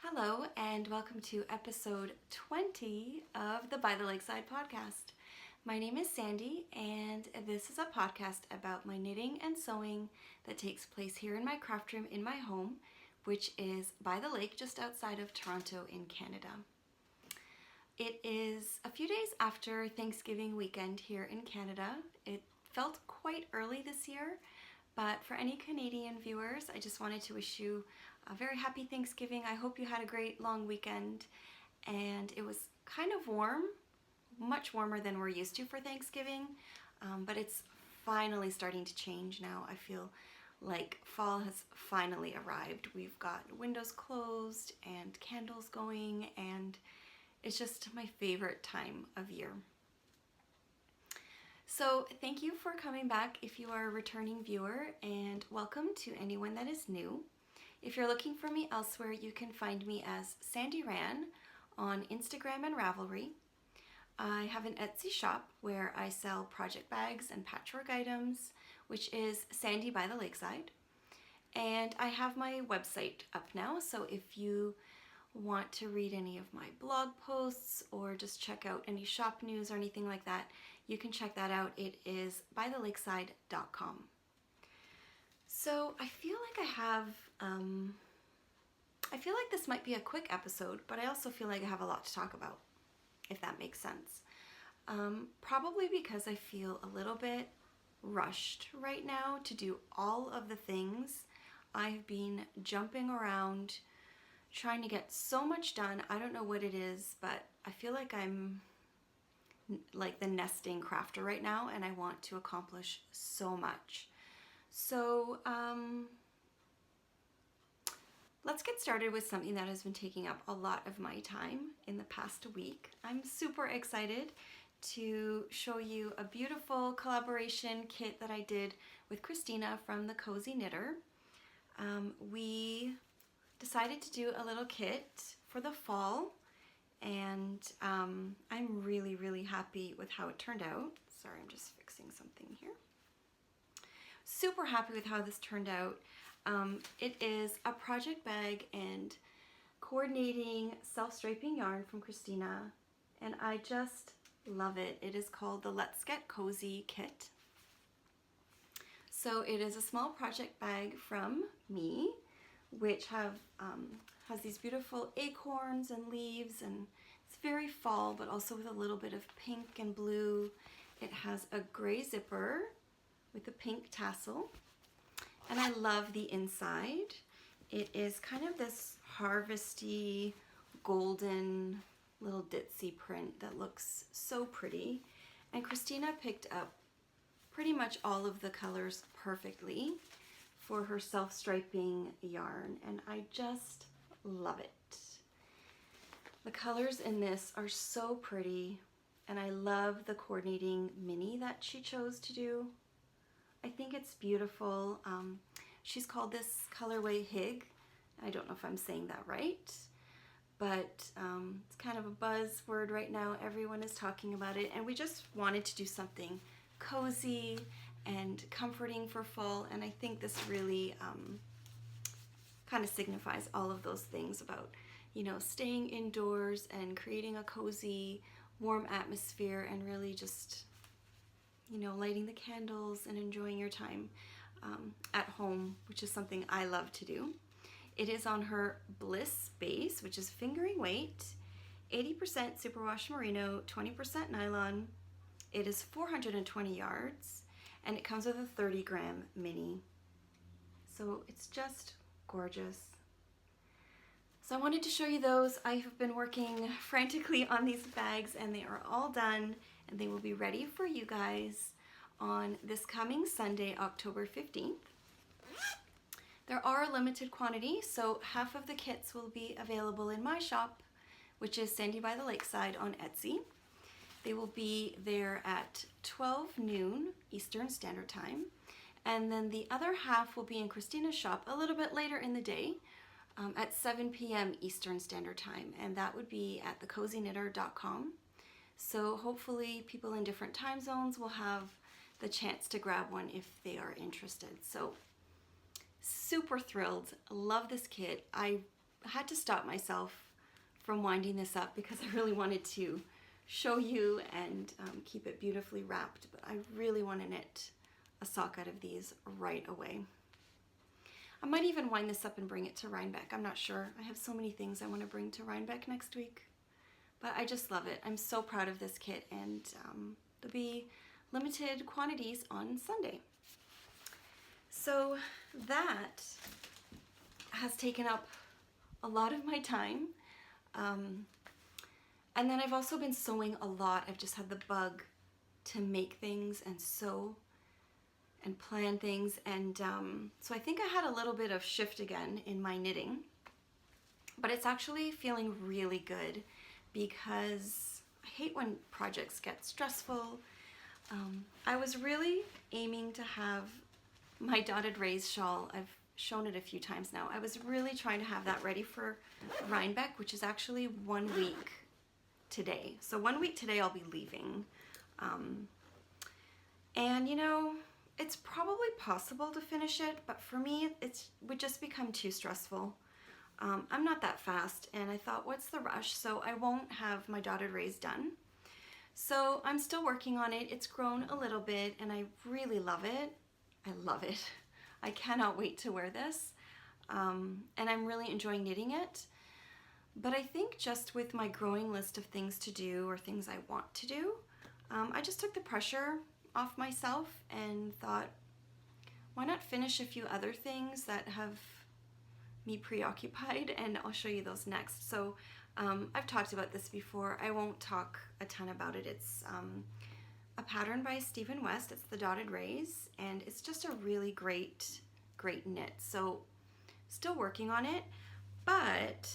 Hello and welcome to episode 20 of the By the Lakeside podcast. My name is Sandy and this is a podcast about my knitting and sewing that takes place here in my craft room in my home, which is by the lake just outside of Toronto in Canada. It is a few days after Thanksgiving weekend here in Canada. It felt quite early this year, but for any Canadian viewers, I just wanted to wish you a very happy Thanksgiving. I hope you had a great long weekend and it was kind of warm, much warmer than we're used to for Thanksgiving, but it's finally starting to change now. I feel like fall has finally arrived. We've got windows closed and candles going, and it's just my favorite time of year. So thank you for coming back if you are a returning viewer, and welcome to anyone that is new. If you're looking for me elsewhere, you can find me as SANDYRAN on Instagram and Ravelry. I have an Etsy shop where I sell project bags and patchwork items, which is Sandy by the Lakeside. And I have my website up now, so if you want to read any of my blog posts or just check out any shop news or anything like that, you can check that out. It is bythelakeside.com. So I feel like I feel like this might be a quick episode, but I also feel like I have a lot to talk about, if that makes sense. Probably because I feel a little bit rushed right now to do all of the things. I've been jumping around, trying to get so much done. I don't know what it is, but I feel like I'm like the nesting crafter right now, and I want to accomplish so much. So let's get started with something that has been taking up a lot of my time in the past week. I'm super excited to show you a beautiful collaboration kit that I did with Christina from the Cozy Knitter. We decided to do a little kit for the fall, and I'm really happy with how it turned out. Sorry, I'm just fixing something here. Super happy with how this turned out. It is a project bag and coordinating self-striping yarn from Christina, and I just love it. It is called the Let's Get Cozy kit. So it is a small project bag from me, which has these beautiful acorns and leaves, and it's very fall, but also with a little bit of pink and blue. It has a gray zipper with a pink tassel, and I love the inside. It is kind of this harvesty golden little ditzy print that looks so pretty, and Christina picked up pretty much all of the colors perfectly for her self-striping yarn, and I just love it. The colors in this are so pretty, and I love the coordinating mini that she chose to do. I think it's beautiful. She's called this colorway Hig. I don't know if I'm saying that right, but it's kind of a buzzword right now. Everyone is talking about it, and we just wanted to do something cozy and comforting for fall, and I think this really kind of signifies all of those things about, you know, staying indoors and creating a cozy, warm atmosphere, and really just, you know, lighting the candles and enjoying your time at home, which is something I love to do. It is on her Bliss base, which is fingering weight, 80% superwash merino, 20% nylon. It is 420 yards, and it comes with a 30-gram mini. So it's just gorgeous. So I wanted to show you those. I have been working frantically on these bags, and they are all done, and they will be ready for you guys on this coming Sunday, October 15th. There are a limited quantity, so half of the kits will be available in my shop, which is Sandy by the Lakeside on Etsy. They will be there at 12 noon Eastern Standard Time, and then the other half will be in Christina's shop a little bit later in the day at 7 p.m. Eastern Standard Time, and that would be at thecozyknitter.com. So hopefully people in different time zones will have the chance to grab one if they are interested. So super thrilled, love this kit. I had to stop myself from winding this up because I really wanted to show you and keep it beautifully wrapped, but I really want to knit a sock out of these right away. I might even wind this up and bring it to Rhinebeck. I'm not sure. I have so many things I want to bring to Rhinebeck next week, but I just love it. I'm so proud of this kit, and there'll be limited quantities on Sunday. So that has taken up a lot of my time. And then I've also been sewing a lot. I've just had the bug to make things and sew and plan things. And so I think I had a little bit of shift again in my knitting, but it's actually feeling really good because I hate when projects get stressful. I was really aiming to have my dotted rays shawl. I've shown it a few times now. I was really trying to have that ready for Rhinebeck, which is actually 1 week today. So 1 week today I'll be leaving. And you know, it's probably possible to finish it, but for me it would just become too stressful. I'm not that fast, and I thought, what's the rush? So I won't have my dotted rays done. So I'm still working on it. It's grown a little bit and I really love it. I love it. I cannot wait to wear this. And I'm really enjoying knitting it. But I think just with my growing list of things to do or things I want to do, I just took the pressure off myself and thought, why not finish a few other things that have me preoccupied, and I'll show you those next. So I've talked about this before. I won't talk a ton about it. It's a pattern by Stephen West. It's the Dotted Rays, and it's just a really great knit. So still working on it, but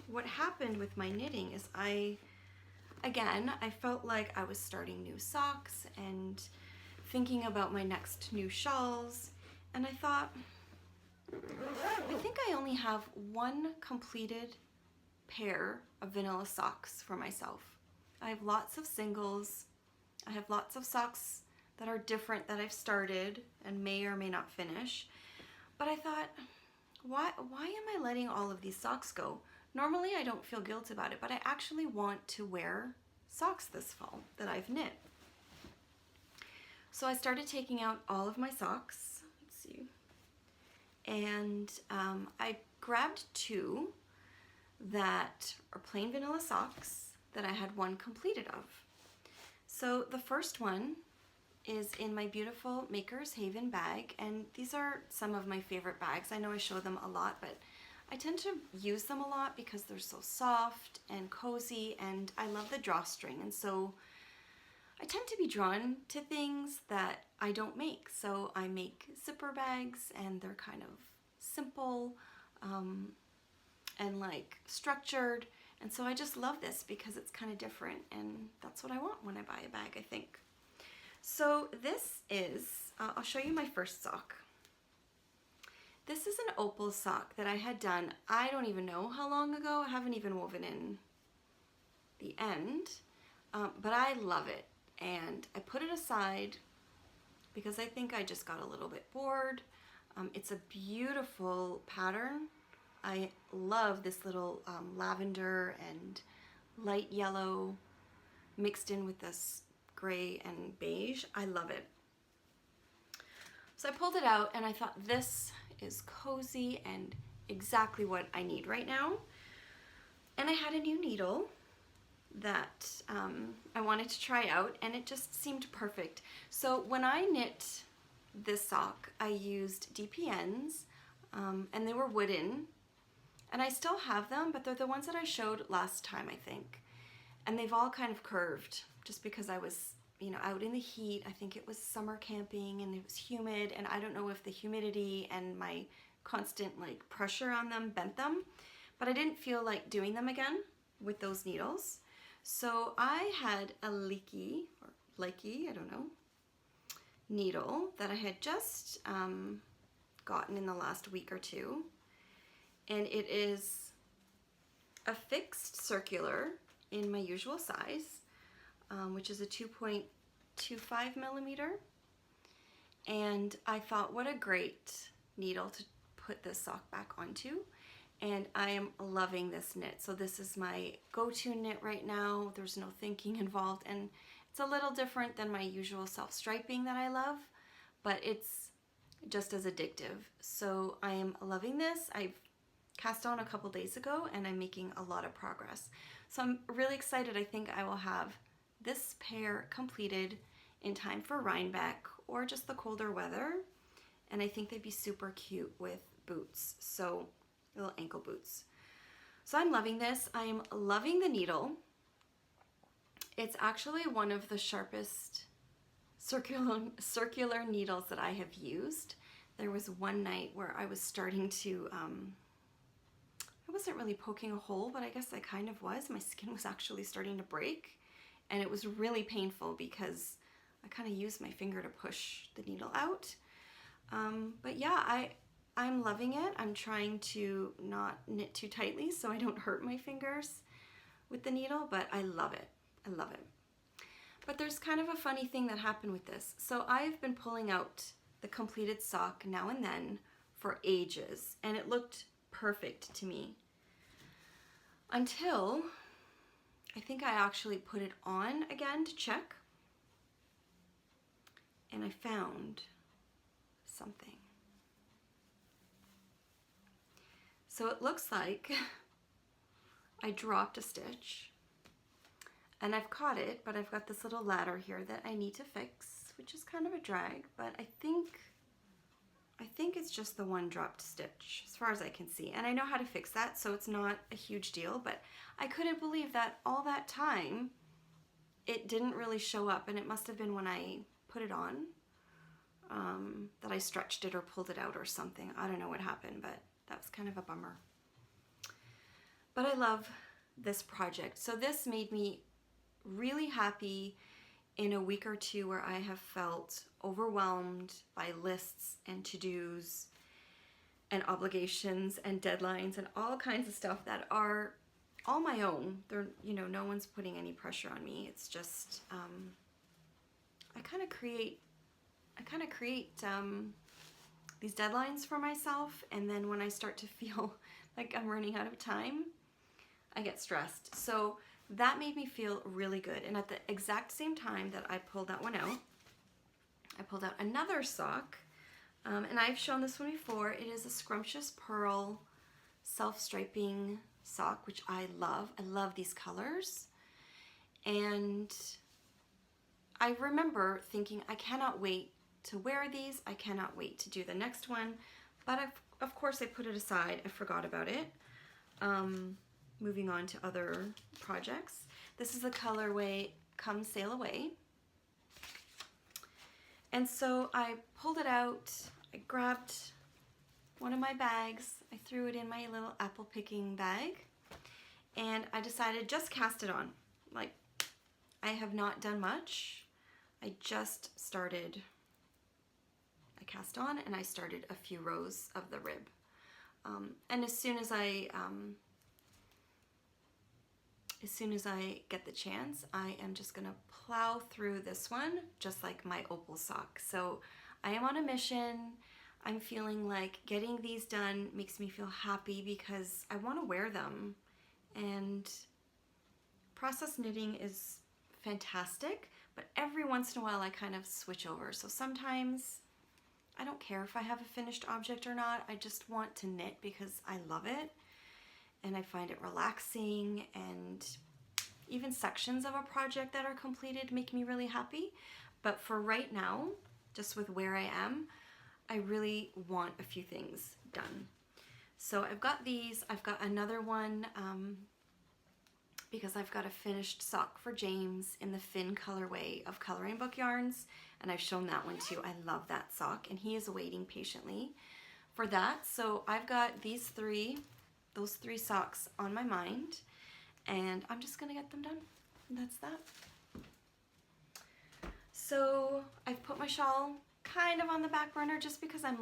what happened with my knitting is I felt like I was starting new socks and thinking about my next new shawls, and I thought, I think I only have one completed pair of vanilla socks for myself. I have lots of singles. I have lots of socks that are different that I've started and may or may not finish. But I thought, why am I letting all of these socks go? Normally I don't feel guilt about it, but I actually want to wear socks this fall that I've knit. So I started taking out all of my socks. Let's see. And I grabbed two that are plain vanilla socks that I had one completed of. So the first one is in my beautiful Maker's Haven bag, and these are some of my favorite bags. I know I show them a lot, but I tend to use them a lot because they're so soft and cozy, and I love the drawstring, and so I tend to be drawn to things that I don't make. So I make zipper bags, and they're kind of simple and like structured, and so I just love this because it's kind of different, and that's what I want when I buy a bag, I think. So this is, I'll show you my first sock. This is an opal sock that I had done, I don't even know how long ago. I haven't even woven in the end, but I love it, and I put it aside because I think I just got a little bit bored. It's a beautiful pattern. I love this little lavender and light yellow mixed in with this gray and beige. I love it. So I pulled it out and I thought, this is cozy and exactly what I need right now. And I had a new needle that I wanted to try out, and it just seemed perfect. So when I knit this sock, I used DPNs, and they were wooden, and I still have them, but they're the ones that I showed last time, I think. And they've all kind of curved just because I was, you know, out in the heat. I think it was summer camping and it was humid, and I don't know if the humidity and my constant like pressure on them bent them, but I didn't feel like doing them again with those needles. So I had a Leaky, or Likey, I don't know, needle that I had just gotten in the last week or two, and it is a fixed circular in my usual size, which is a 2.25 millimeter, and I thought, what a great needle to put this sock back onto. and I am loving this knit. So this is my go-to knit right now. There's no thinking involved, and it's a little different than my usual self-striping that I love, but it's just as addictive. So I am loving this. I've cast on a couple days ago and I'm making a lot of progress. So I'm really excited. I think I will have this pair completed in time for Rhinebeck or just the colder weather. And I think they'd be super cute with boots, so little ankle boots. So I'm loving this. I'm loving the needle. It's actually one of the sharpest circular needles that I have used. There was one night where I was starting to, I wasn't really poking a hole, but I guess I kind of was. My skin was actually starting to break, and it was really painful because I kind of used my finger to push the needle out. But yeah, I'm loving it. I'm trying to not knit too tightly so I don't hurt my fingers with the needle, but I love it. I love it. But there's kind of a funny thing that happened with this. So I've been pulling out the completed sock now and then for ages, and it looked perfect to me until I think I actually put it on again to check, and I found something. So it looks like I dropped a stitch, and I've caught it, but I've got this little ladder here that I need to fix, which is kind of a drag, but I think it's just the one dropped stitch as far as I can see, and I know how to fix that, so it's not a huge deal. But I couldn't believe that all that time it didn't really show up, and it must have been when I put it on that I stretched it or pulled it out or something. I don't know what happened, but that was kind of a bummer. But I love this project. So this made me really happy in a week or two where I have felt overwhelmed by lists and to-dos and obligations and deadlines and all kinds of stuff that are all my own. They're, you know, no one's putting any pressure on me. It's just I kind of create these deadlines for myself, and then when I start to feel like I'm running out of time, I get stressed. So that made me feel really good. And at the exact same time that I pulled that one out, I pulled out another sock, and I've shown this one before. It is a Scrumptious Purl self-striping sock, which I love. I love these colors. And I remember thinking, I cannot wait to wear these. I cannot wait to do the next one. But of course I put it aside. I forgot about it. Moving on to other projects. This is the colorway Come Sail Away. And so I pulled it out, I grabbed one of my bags, I threw it in my little apple picking bag, and I decided just cast it on. Like, I have not done much. I just started, I cast on and I started a few rows of the rib. And as soon as I get the chance, I am just gonna plow through this one just like my opal sock. So I am on a mission. I'm feeling like getting these done makes me feel happy because I want to wear them. And process knitting is fantastic, but every once in a while I kind of switch over. So sometimes I don't care if I have a finished object or not. I just want to knit because I love it and I find it relaxing, and even sections of a project that are completed make me really happy. But for right now, just with where I am, I really want a few things done. So I've got these, I've got another one because I've got a finished sock for James in the Finn colorway of Coloring Book yarns, and I've shown that one too. I love that sock, and he is waiting patiently for that. So I've got those three socks on my mind, and I'm just gonna get them done. And that's that. So I've put my shawl kind of on the back burner just because I'm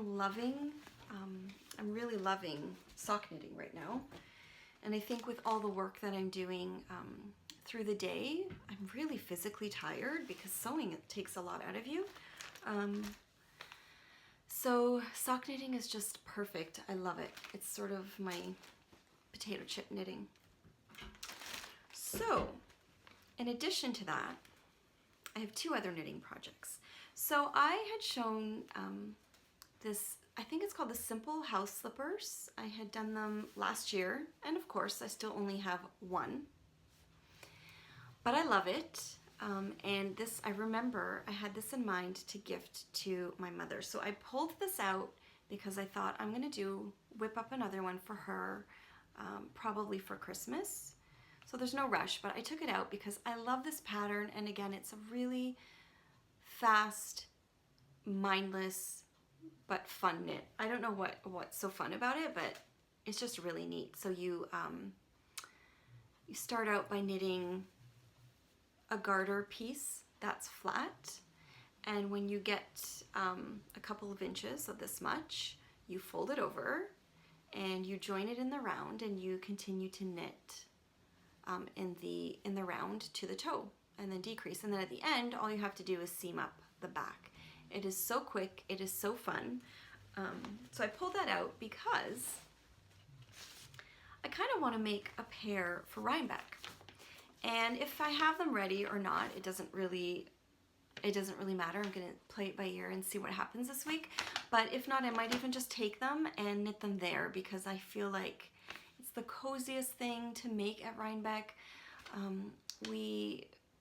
really loving sock knitting right now. And I think with all the work that I'm doing through the day, I'm really physically tired because sewing takes a lot out of you. So sock knitting is just perfect. I love it. It's sort of my potato chip knitting. So, in addition to that, I have 2 other knitting projects. So I had shown this, I think it's called the Simple House Slippers. I had done them last year, and of course I still only have 1. But I love it, and this, I remember I had this in mind to gift to my mother. So I pulled this out because I thought I'm gonna whip up another one for her, probably for Christmas. So there's no rush, but I took it out because I love this pattern, and again, it's a really fast, mindless, but fun knit. I don't know what's so fun about it, but it's just really neat. So you start out by knitting a garter piece that's flat, and when you get a couple of inches, so this much, you fold it over and you join it in the round, and you continue to knit in the round to the toe, and then decrease, and then at the end all you have to do is seam up the back. It is so quick, it is so fun. So I pulled that out because I kind of want to make a pair for Rhinebeck, and if I have them ready or not, it doesn't really matter. I'm gonna play it by ear and see what happens this week, but if not, I might even just take them and knit them there, because I feel like it's the coziest thing to make at Rhinebeck.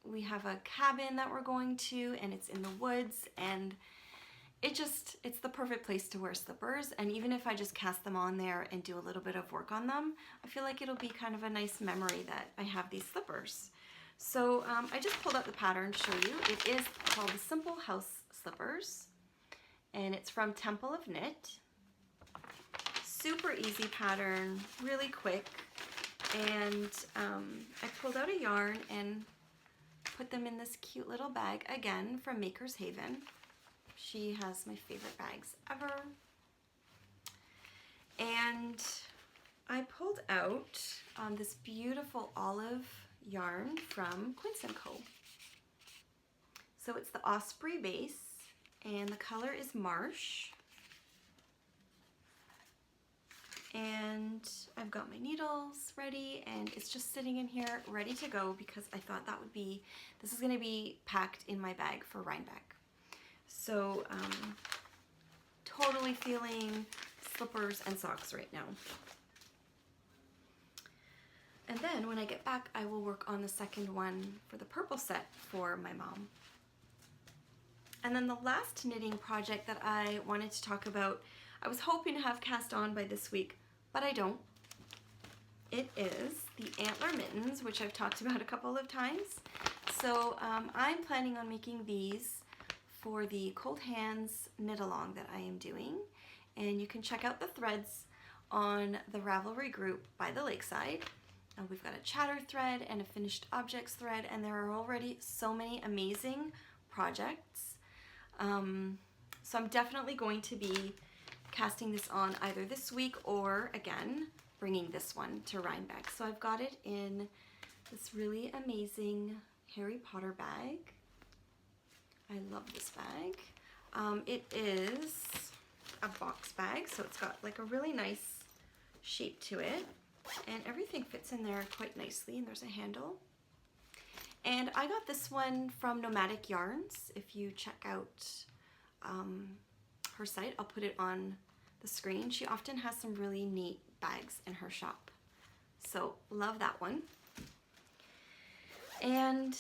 We have a cabin that we're going to, and it's in the woods, and it's the perfect place to wear slippers. And even if I just cast them on there and do a little bit of work on them, I feel like it'll be kind of a nice memory that I have these slippers. So I just pulled out the pattern to show you. It is called the Simple House Slippers, and it's from Temple of Knit. Super easy pattern, really quick, and I pulled out a yarn and put them in this cute little bag, again from Maker's Haven. She has my favorite bags ever. And I pulled out this beautiful olive yarn from QUINCE & Co. So it's the Osprey base, and the color is Marsh. And I've got my needles ready, and it's just sitting in here ready to go because I thought this is going to be packed in my bag for Rhinebeck. So totally feeling slippers and socks right now. And then when I get back, I will work on the second one for the purple set for my mom. And then the last knitting project that I wanted to talk about, I was hoping to have cast on by this week, but I don't. It is the Antler mittens, which I've talked about a couple of times. So I'm planning on making these for the Cold Hands knit along that I am doing. And you can check out the threads on the Ravelry group by the Lakeside. We've got a chatter thread and a finished objects thread, and there are already so many amazing projects. So I'm definitely going to be casting this on either this week or, again, bringing this one to Rhinebeck. So I've got it in this really amazing Harry Potter bag. I love this bag. It is a box bag, so it's got like a really nice shape to it, and everything fits in there quite nicely, and there's a handle. And I got this one from Nomadic Yarns. If you check out her site, I'll put it on the screen. She often has some really neat bags in her shop. So love that one. And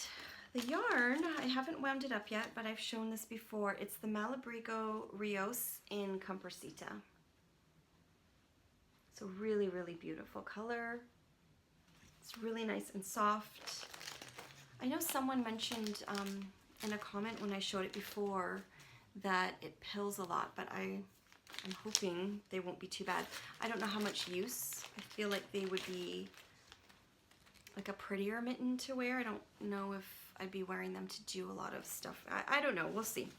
the yarn, I haven't wound it up yet, but I've shown this before. It's the Malabrigo Rios in Compercita. It's a really, really beautiful color. It's really nice and soft. I know someone mentioned in a comment when I showed it before that it pills a lot, but I'm hoping they won't be too bad. I don't know how much use. I feel like they would be like a prettier mitten to wear. I don't know if I'd be wearing them to do a lot of stuff. I don't know, we'll see.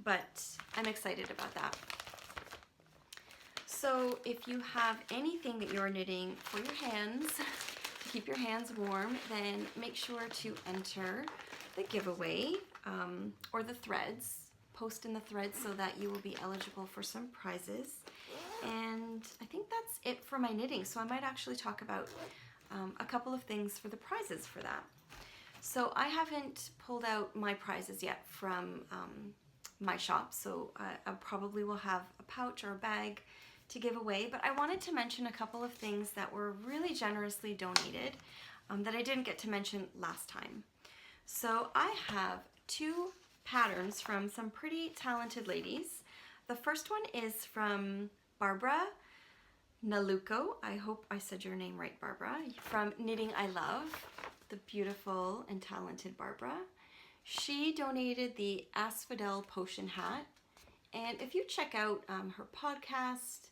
But I'm excited about that. So if you have anything that you're knitting for your hands, to keep your hands warm, then make sure to enter the giveaway or the threads. Post in the threads so that you will be eligible for some prizes. And I think that's it for my knitting. So I might actually talk about a couple of things for the prizes for that. So I haven't pulled out my prizes yet from my shop, so I probably will have a pouch or a bag to give away, but I wanted to mention a couple of things that were really generously donated that I didn't get to mention last time. So I have 2 patterns from some pretty talented ladies. The first one is from Barbara NALEWKO. I hope I said your name right, Barbara, from Knitting I Love, the beautiful and talented Barbara. She donated the ASPHODEL potion hat, and if you check out her podcast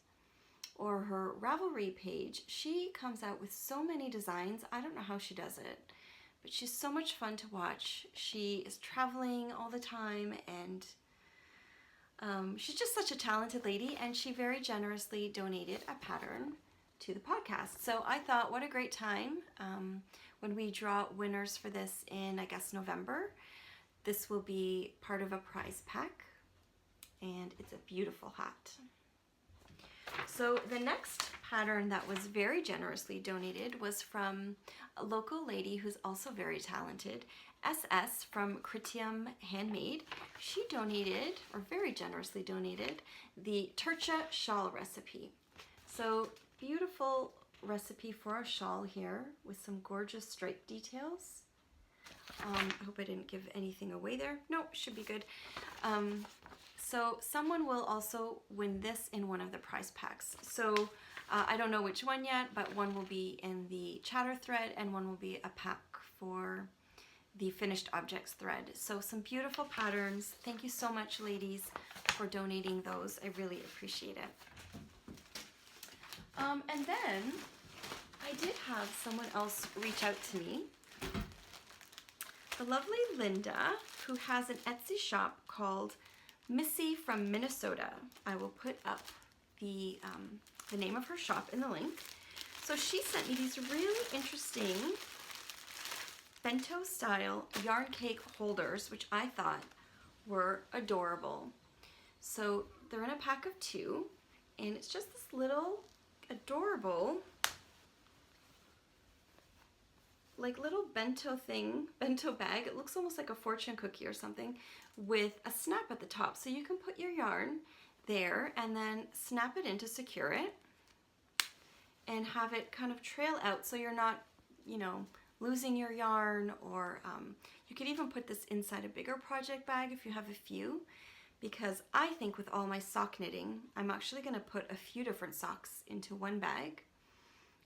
or her Ravelry page, she comes out with so many designs. I don't know how she does it, but she's so much fun to watch. She is traveling all the time, and she's just such a talented lady, and she very generously donated a pattern to the podcast. So I thought, what a great time when we draw winners for this in, I guess, November. This will be part of a prize pack, and it's a beautiful hat. So the next pattern that was very generously donated was from a local lady who's also very talented, SS from KRITYUM Handmade. She donated, or very generously donated, the TIRCHA shawl recipe. So beautiful recipe for a shawl here with some gorgeous stripe details. I hope I didn't give anything away there. No, should be good. So someone will also win this in one of the prize packs. So I don't know which one yet, but one will be in the chatter thread and one will be a pack for the finished objects thread. So some beautiful patterns. Thank you so much, ladies, for donating those. I really appreciate it. And then I did have someone else reach out to me. The lovely Linda, who has an Etsy shop called MISSY from Minnesota. I will put up the name of her shop in the link. So she sent me these really interesting bento style yarn cake holders, which I thought were adorable. So they're in a pack of 2, and it's just this little adorable, like little bento bag. It looks almost like a fortune cookie or something, with a snap at the top. So you can put your yarn there and then snap it in to secure it and have it kind of trail out so you're not, you know, losing your yarn. Or you could even put this inside a bigger project bag if you have a few, because I think with all my sock knitting, I'm actually going to put a few different socks into one bag,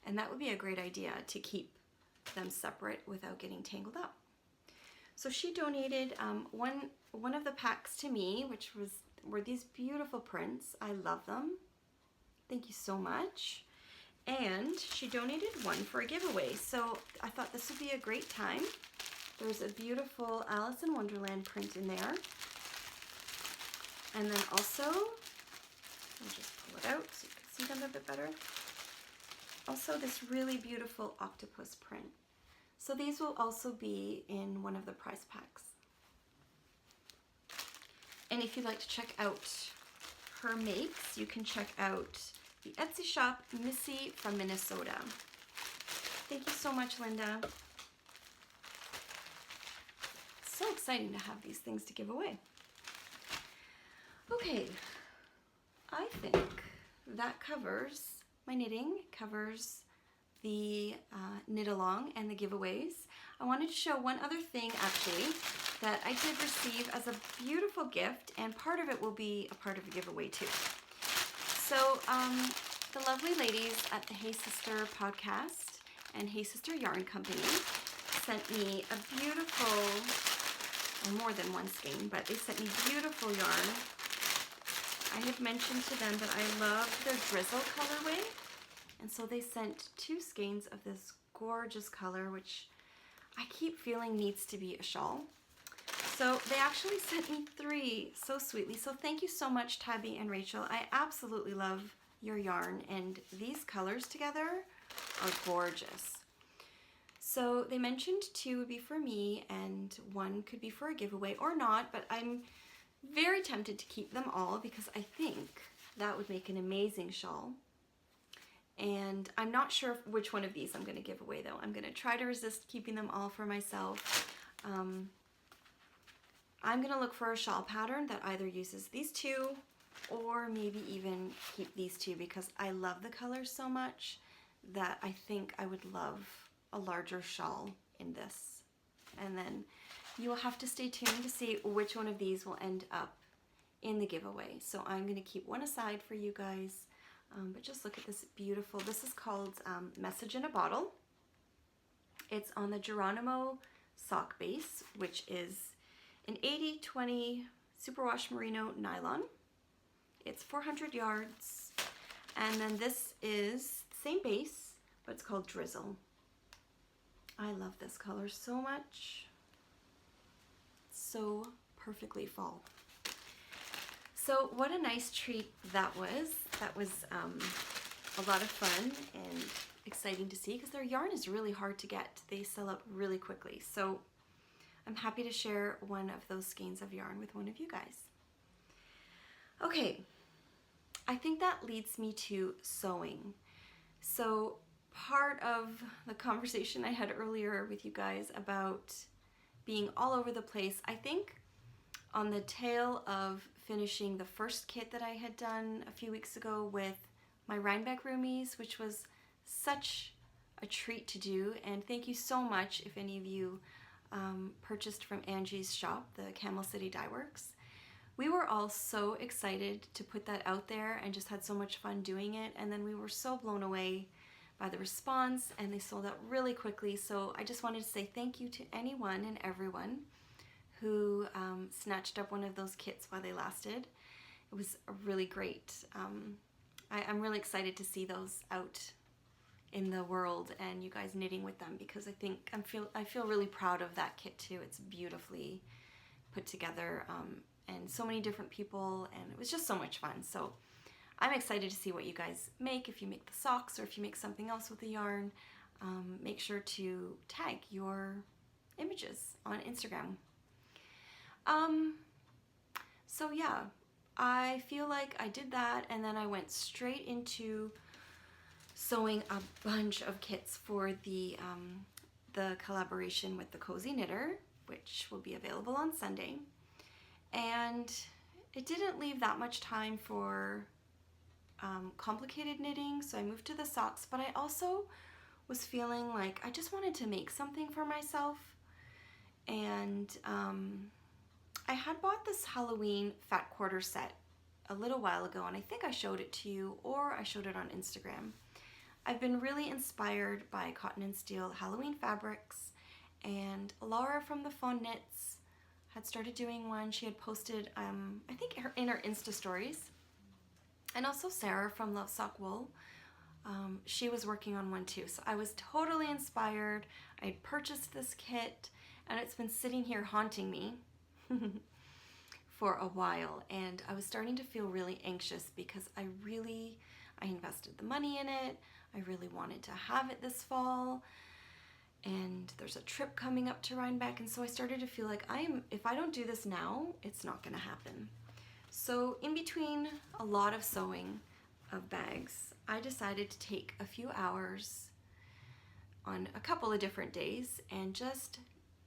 and that would be a great idea to keep them separate without getting tangled up. So she donated one of the packs to me, which were these beautiful prints. I love them. Thank you so much. And she donated one for a giveaway. So I thought this would be a great time. There's a beautiful Alice in Wonderland print in there. And then also, I'll just pull it out so you can see them a bit better. Also this really beautiful octopus print. So these will also be in one of the prize packs. And if you'd like to check out her makes, you can check out the Etsy shop, Missy from Minnesota. Thank you so much, Linda. It's so exciting to have these things to give away. Okay, I think that covers my knitting, covers the knit along and the giveaways. I wanted to show one other thing actually that I did receive as a beautiful gift, and part of it will be a part of a giveaway too. So the lovely ladies at the Hey Sister podcast and Hey Sister Yarn Company sent me a beautiful, or more than one skein, but they sent me beautiful yarn. I had mentioned to them that I love their drizzle colorway, and so they sent 2 skeins of this gorgeous color, which I keep feeling needs to be a shawl. So they actually sent me 3 so sweetly. So thank you so much, Tabby and Rachel. I absolutely love your yarn, and these colors together are gorgeous. So they mentioned 2 would be for me and 1 could be for a giveaway or not, but I'm very tempted to keep them all because I think that would make an amazing shawl. And I'm not sure which one of these I'm going to give away though. I'm going to try to resist keeping them all for myself. I'm going to look for a shawl pattern that either uses these two or maybe even keep these two, because I love the colors so much that I think I would love a larger shawl in this. And then you will have to stay tuned to see which one of these will end up in the giveaway. So I'm going to keep one aside for you guys. But just look at this beautiful, this is called Message in a Bottle. It's on the Geronimo sock base, which is an 80/20 superwash merino nylon. It's 400 yards. And then this is the same base, but it's called Drizzle. I love this color so much. So perfectly fall. So what a nice treat that was. That was a lot of fun and exciting to see, because their yarn is really hard to get. They sell out really quickly. So I'm happy to share one of those skeins of yarn with one of you guys. Okay, I think that leads me to sewing. So part of the conversation I had earlier with you guys about being all over the place, I think on the tail of finishing the first kit that I had done a few weeks ago with my Rhinebeck roomies, which was such a treat to do. And thank you so much if any of you purchased from Angie's shop, the Camel City Dye Works. We were all so excited to put that out there and just had so much fun doing it. And then we were so blown away by the response, and they sold out really quickly. So I just wanted to say thank you to anyone and everyone who snatched up one of those kits while they lasted. It was really great. I'm really excited to see those out in the world and you guys knitting with them, because I feel really proud of that kit too. It's beautifully put together and so many different people, and it was just so much fun. So I'm excited to see what you guys make. If you make the socks or if you make something else with the yarn, make sure to tag your images on Instagram. So yeah, I feel like I did that, and then I went straight into sewing a bunch of kits for the collaboration with the Cozy Knitter, which will be available on Sunday. And it didn't leave that much time for complicated knitting, so I moved to the socks, but I also was feeling like I just wanted to make something for myself. And I had bought this Halloween fat quarter set a little while ago, and I think I showed it to you, or I showed it on Instagram. I've been really inspired by Cotton and Steel Halloween fabrics, and Laura from the FAWN Knits had started doing one. She had posted, I think in her Insta stories, and also Sarah from Love Sock Wool. She was working on one too, so I was totally inspired. I had purchased this kit, and it's been sitting here haunting me for a while, and I was starting to feel really anxious because I invested the money in it. I really wanted to have it this fall, and there's a trip coming up to Rhinebeck, and so I started to feel like if I don't do this now, it's not gonna happen. So in between a lot of sewing of bags, I decided to take a few hours on a couple of different days and just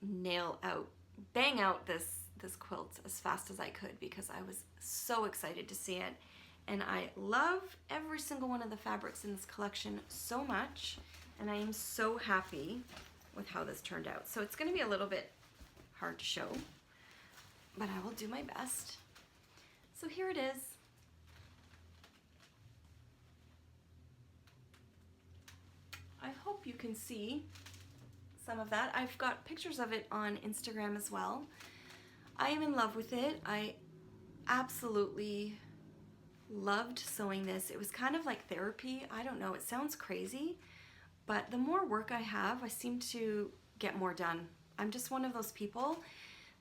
bang out this quilt as fast as I could, because I was so excited to see it. And I love every single one of the fabrics in this collection so much, and I am so happy with how this turned out. So it's going to be a little bit hard to show, but I will do my best. So here it is. I hope you can see some of that. I've got pictures of it on Instagram as well. I am in love with it. I absolutely loved sewing this. It was kind of like therapy. I don't know, it sounds crazy, but the more work I have, I seem to get more done. I'm just one of those people.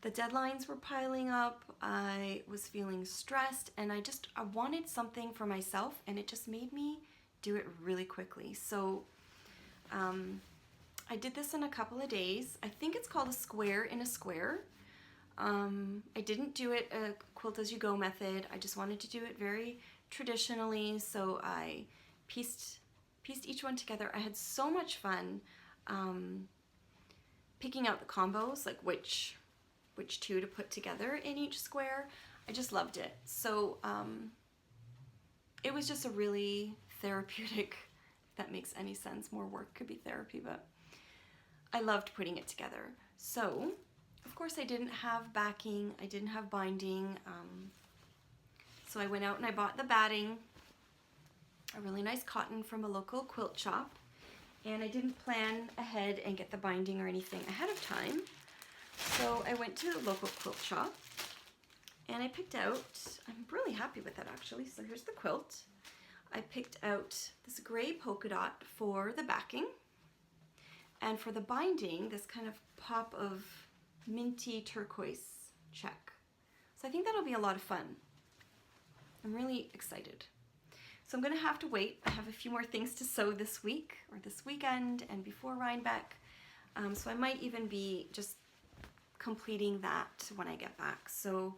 The deadlines were piling up. I was feeling stressed, and I wanted something for myself, and it just made me do it really quickly. So I did this in a couple of days. I think it's called a square in a square. I didn't do it a quilt as you go method. I just wanted to do it very traditionally, so I pieced each one together. I had so much fun picking out the combos, like which two to put together in each square. I just loved it. So it was just a really therapeutic, if that makes any sense. More work could be therapy, but I loved putting it together. So of course I didn't have backing, I didn't have binding, so I went out and I bought the batting, a really nice cotton from a local quilt shop, and I didn't plan ahead and get the binding or anything ahead of time. So I went to the local quilt shop and I picked out, I'm really happy with that actually, so here's the quilt. I picked out this gray polka dot for the backing, and for the binding, this kind of pop of minty turquoise check. So I think that'll be a lot of fun. I'm really excited. So I'm gonna have to wait. I have a few more things to sew this week or this weekend and before Rhinebeck. So I might even be just completing that when I get back. So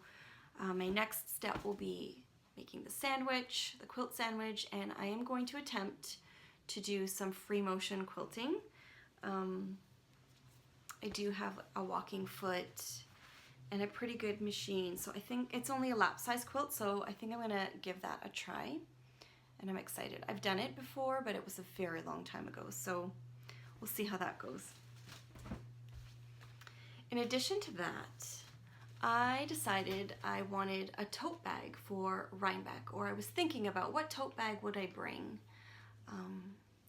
my next step will be making the sandwich, the quilt sandwich, and I am going to attempt to do some free motion quilting. I do have a walking foot and a pretty good machine, so I think it's only a lap size quilt, so I think I'm gonna give that a try, and I'm excited. I've done it before, but it was a very long time ago, so we'll see how that goes. In addition to that, I decided I wanted a tote bag for Rhinebeck, or I was thinking about what tote bag would I bring.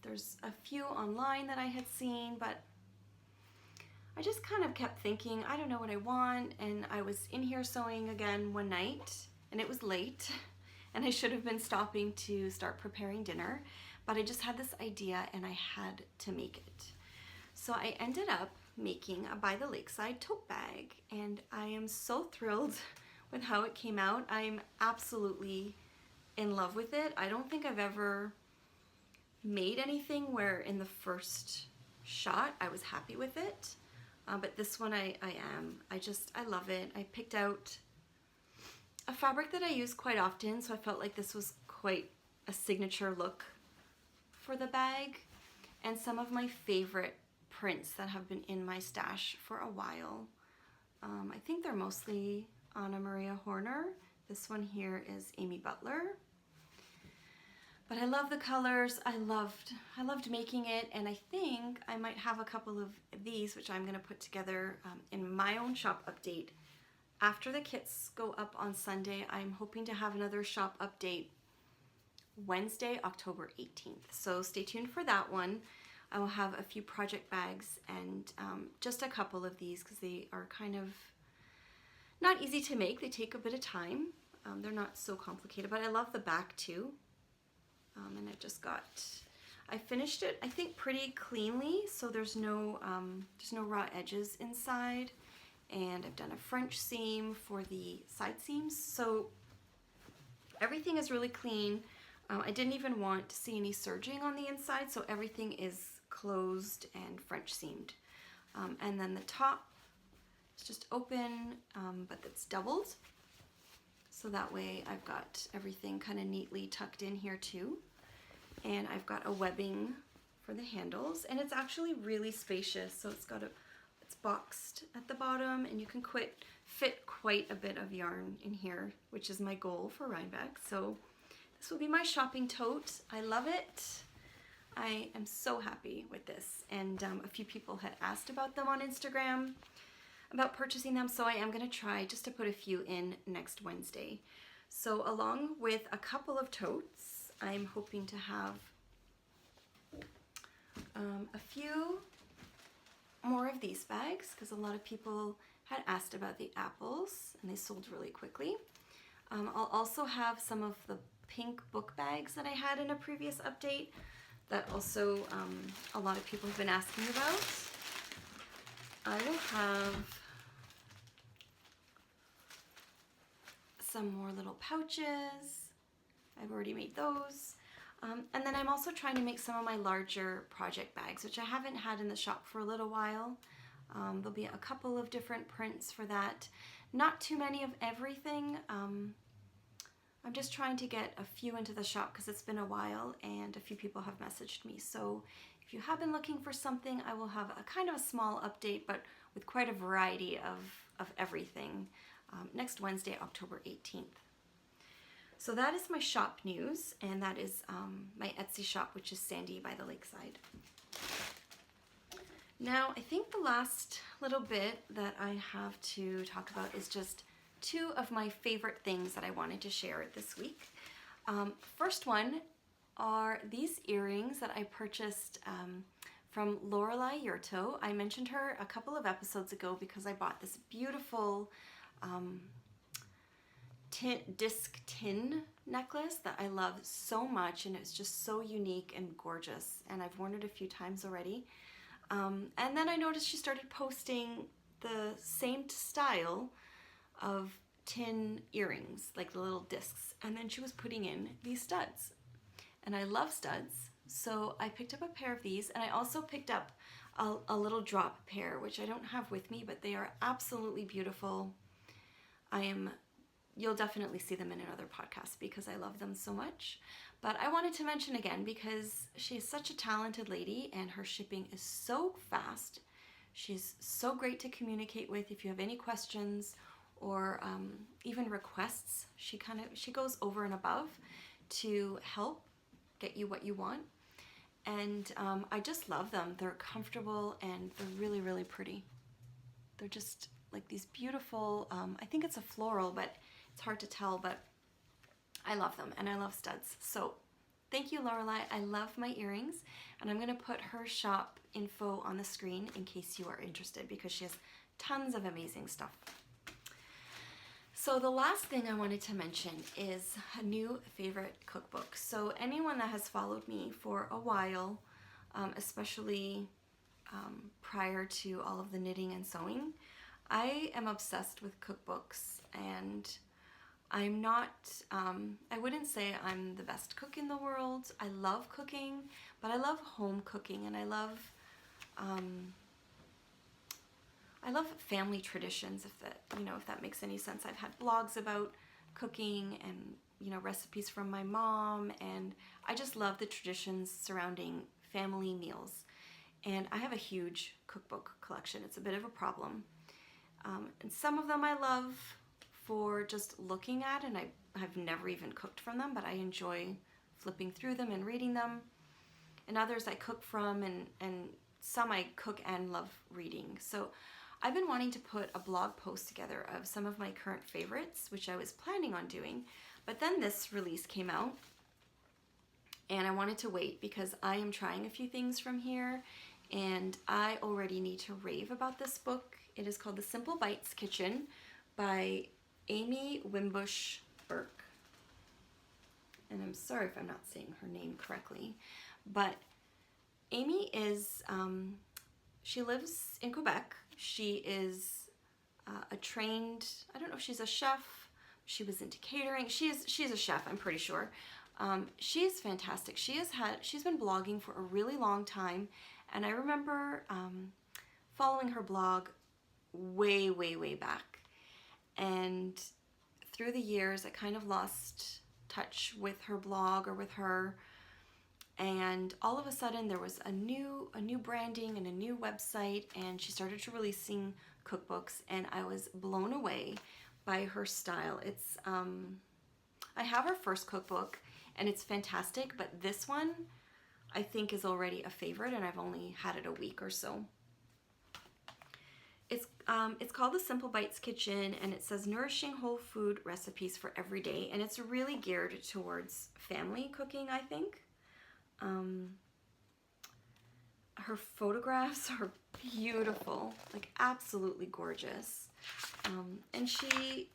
There's a few online that I had seen, but I just kind of kept thinking, I don't know what I want, and I was in here sewing again one night, and it was late, and I should have been stopping to start preparing dinner, but I just had this idea and I had to make it. So I ended up making a By the Lakeside tote bag, and I am so thrilled with how it came out. I'm absolutely in love with it. I don't think I've ever made anything where in the first shot I was happy with it, but this one I am. I love it. I picked out a fabric that I use quite often, so I felt like this was quite a signature look for the bag, and some of my favorite prints that have been in my stash for a while. I think they're mostly Anna Maria Horner. This one here is Amy Butler. But I love the colors. I loved making it, and I think I might have a couple of these, which I'm gonna put together in my own shop update. After the kits go up on Sunday, I'm hoping to have another shop update Wednesday, October 18th. So stay tuned for that one. I will have a few project bags and just a couple of these because they are kind of not easy to make. They take a bit of time. They're not so complicated, but I love the back too. And I finished it, I think, pretty cleanly, so there's no raw edges inside, and I've done a French seam for the side seams, so everything is really clean. I didn't even want to see any serging on the inside, so everything is closed and French seamed. And then the top is just open, but it's doubled, so that way I've got everything kind of neatly tucked in here too. And I've got a webbing for the handles, and it's actually really spacious. So it's boxed at the bottom, and you can fit quite a bit of yarn in here, which is my goal for Rhinebeck. So this will be my shopping tote. I love it. I am so happy with this, and a few people had asked about them on Instagram, about purchasing them, so I am going to try just to put a few in next Wednesday. So along with a couple of totes, I'm hoping to have a few more of these bags, because a lot of people had asked about the apples and they sold really quickly. I'll also have some of the pink book bags that I had in a previous update that also a lot of people have been asking about. I will have some more little pouches. I've already made those. And then I'm also trying to make some of my larger project bags, which I haven't had in the shop for a little while. There'll be a couple of different prints for that. Not too many of everything. I'm I'm just trying to get a few into the shop because it's been a while and a few people have messaged me. So if you have been looking for something, I will have a kind of a small update, but with quite a variety of everything next Wednesday, October 18th. So that is my shop news, and that is my Etsy shop, which is Sandy by the Lakeside. Now, I think the last little bit that I have to talk about is just two of my favorite things that I wanted to share this week. First one are these earrings that I purchased from LORELEI EURTO. I mentioned her a couple of episodes ago because I bought this beautiful disc tin necklace that I love so much, and it's just so unique and gorgeous, and I've worn it a few times already. And then I noticed she started posting the same style of tin earrings, like the little discs, and then she was putting in these studs, and I love studs, so I picked up a pair of these, and I also picked up a little drop pair, which I don't have with me, but they are absolutely beautiful. You'll definitely see them in another podcast because I love them so much, but I wanted to mention again because she is such a talented lady and her shipping is so fast. She's so great to communicate with if you have any questions or even requests. She goes over and above to help get you what you want, and I just love them. They're comfortable and they're really, really pretty. They're just like these beautiful, I think it's a floral, but it's hard to tell, but I love them and I love studs. So thank you, LORELEI. I love my earrings, and I'm gonna put her shop info on the screen in case you are interested because she has tons of amazing stuff. So the last thing I wanted to mention is a new favorite cookbook. So anyone that has followed me for a while, especially prior to all of the knitting and sewing, I am obsessed with cookbooks, and I'm not, I wouldn't say I'm the best cook in the world. I love cooking, but I love home cooking, and I love family traditions, if that makes any sense. I've had blogs about cooking and, recipes from my mom, and I just love the traditions surrounding family meals. And I have a huge cookbook collection. It's a bit of a problem. And some of them I love for just looking at, and I've never even cooked from them, but I enjoy flipping through them and reading them. And others I cook from, and some I cook and love reading. So I've been wanting to put a blog post together of some of my current favorites, which I was planning on doing, but then this release came out, and I wanted to wait because I am trying a few things from here, and I already need to rave about this book. It is called The Simple Bites Kitchen by AIMEE WIMBUSH Burke. And I'm sorry if I'm not saying her name correctly, but AIMEE is, she lives in Quebec. She is a trained, I don't know if she's a chef, she was into catering. She is a chef, I'm pretty sure. She is fantastic. She's been blogging for a really long time, and I remember following her blog way, way, way back. And through the years, I kind of lost touch with her blog or with her. And all of a sudden, there was a new branding and a new website, and she started to releasing cookbooks, and I was blown away by her style. It's I have her first cookbook, and it's fantastic, but this one I think is already a favorite, and I've only had it a week or so. It's called The Simple Bites Kitchen, and it says nourishing whole food recipes for every day, and it's really geared towards family cooking, I think. Her photographs are beautiful, like absolutely gorgeous, and she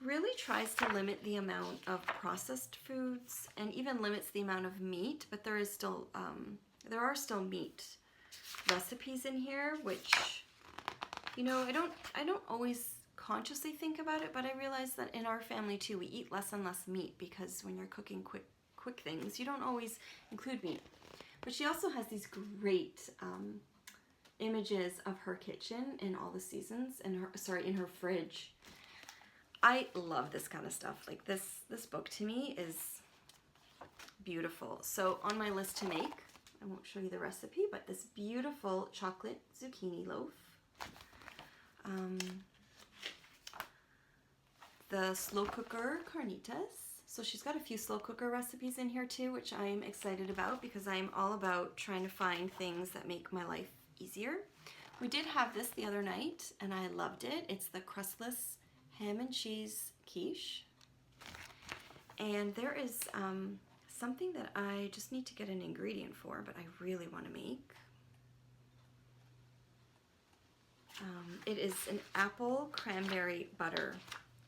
really tries to limit the amount of processed foods and even limits the amount of meat, but there are still meat recipes in here, which, I don't always consciously think about it, but I realize that in our family too, we eat less and less meat because when you're cooking quick things, you don't always include meat. But she also has these great images of her kitchen in all the seasons, and in her fridge. I love this kind of stuff. Like this book to me is beautiful. So on my list to make, I won't show you the recipe, but this beautiful chocolate zucchini loaf. The slow cooker carnitas. So she's got a few slow cooker recipes in here too, which I'm excited about because I'm all about trying to find things that make my life easier. We did have this the other night and I loved it. It's the crustless ham and cheese quiche. And there is something that I just need to get an ingredient for, but I really want to make. It is an apple cranberry butter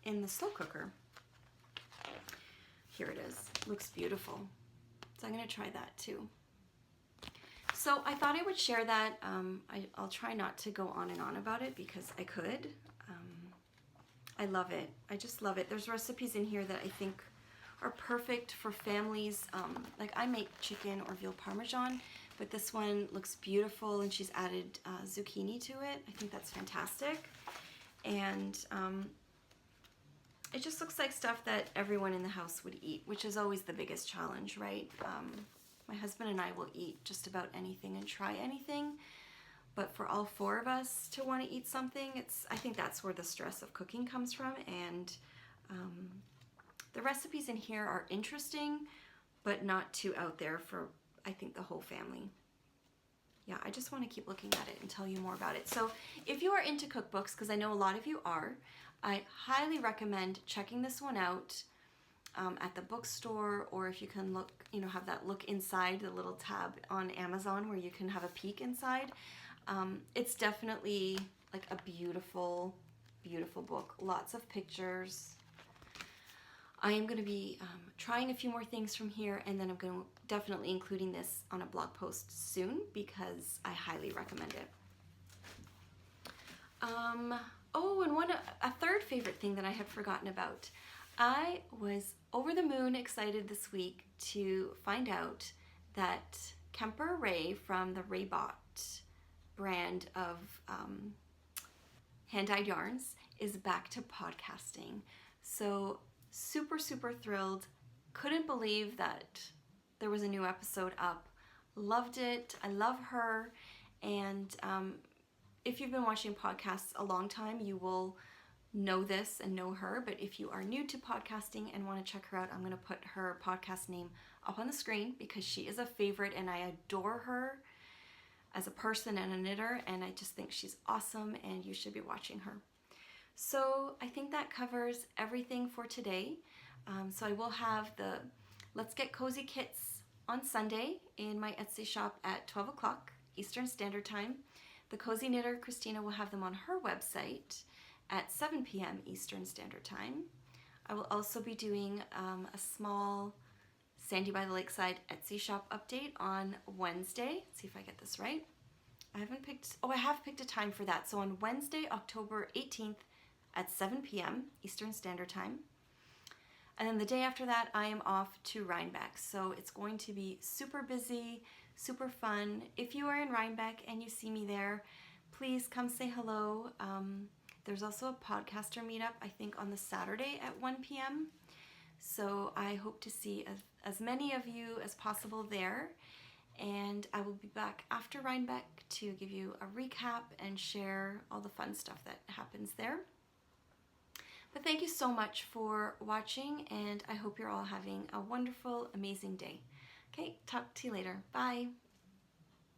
in the slow cooker. Here it is. Looks beautiful. So I'm going to try that too. So I thought I would share that. I'll try not to go on and on about it because I could. I love it. I just love it. There's recipes in here that I think are perfect for families. Like I make chicken or veal parmesan, but this one looks beautiful and she's added zucchini to it. I think that's fantastic. And it just looks like stuff that everyone in the house would eat, which is always the biggest challenge, right? My husband and I will eat just about anything and try anything, but for all four of us to want to eat something, I think that's where the stress of cooking comes from. And the recipes in here are interesting, but not too out there for, I think, the whole family. Yeah, I just want to keep looking at it and tell you more about it. So if you are into cookbooks, because I know a lot of you are, I highly recommend checking this one out at the bookstore, or if you can look, have that look inside, the little tab on Amazon where you can have a peek inside. It's definitely like a beautiful, beautiful book. Lots of pictures. I am going to be trying a few more things from here, and then I'm going to definitely including this on a blog post soon because I highly recommend it. Oh, and a third favorite thing that I had forgotten about. I was over the moon excited this week to find out that KEMPER RAY from the RAYBOT brand of hand-dyed yarns is back to podcasting. So super, super thrilled. Couldn't believe that there was a new episode up. Loved it. I love her. And if you've been watching podcasts a long time, you will know this and know her. But if you are new to podcasting and want to check her out, I'm going to put her podcast name up on the screen because she is a favorite and I adore her as a person and a knitter. And I just think she's awesome and you should be watching her. So I think that covers everything for today. So I will have the Let's Get Cozy kits on Sunday in my Etsy shop at 12 o'clock Eastern Standard Time. The Cozy Knitter, Christina, will have them on her website at 7 p.m. Eastern Standard Time. I will also be doing a small Sandy by the Lakeside Etsy shop update on Wednesday. Let's see if I get this right. I have picked a time for that. So on Wednesday, October 18th at 7 p.m. Eastern Standard Time. And then the day after that, I am off to Rhinebeck. So it's going to be super busy, super fun. If you are in Rhinebeck and you see me there, please come say hello. There's also a podcaster meetup, I think, on the Saturday at 1 p.m. So I hope to see as many of you as possible there. And I will be back after Rhinebeck to give you a recap and share all the fun stuff that happens there. But thank you so much for watching, and I hope you're all having a wonderful, amazing day. Okay, talk to you later. Bye.